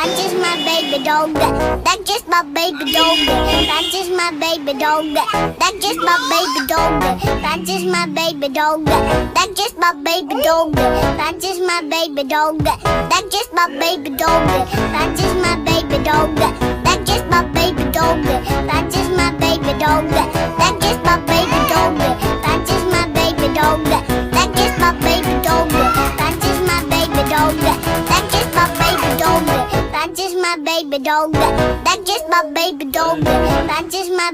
That's just my baby dog. That's just my baby dog. That's just my baby dog. That's just my baby dog. That's just my baby dog. That's just my baby dog. That's just my baby dog. That's just my baby dog. That's just my baby dog. That's just my baby dog. That's just my baby dog. That's just my baby dog. That's just my baby dog. That's just my baby dog. That's just my baby dog. That's just my baby dog. That's just my baby dog. That's just my baby dog. That's just my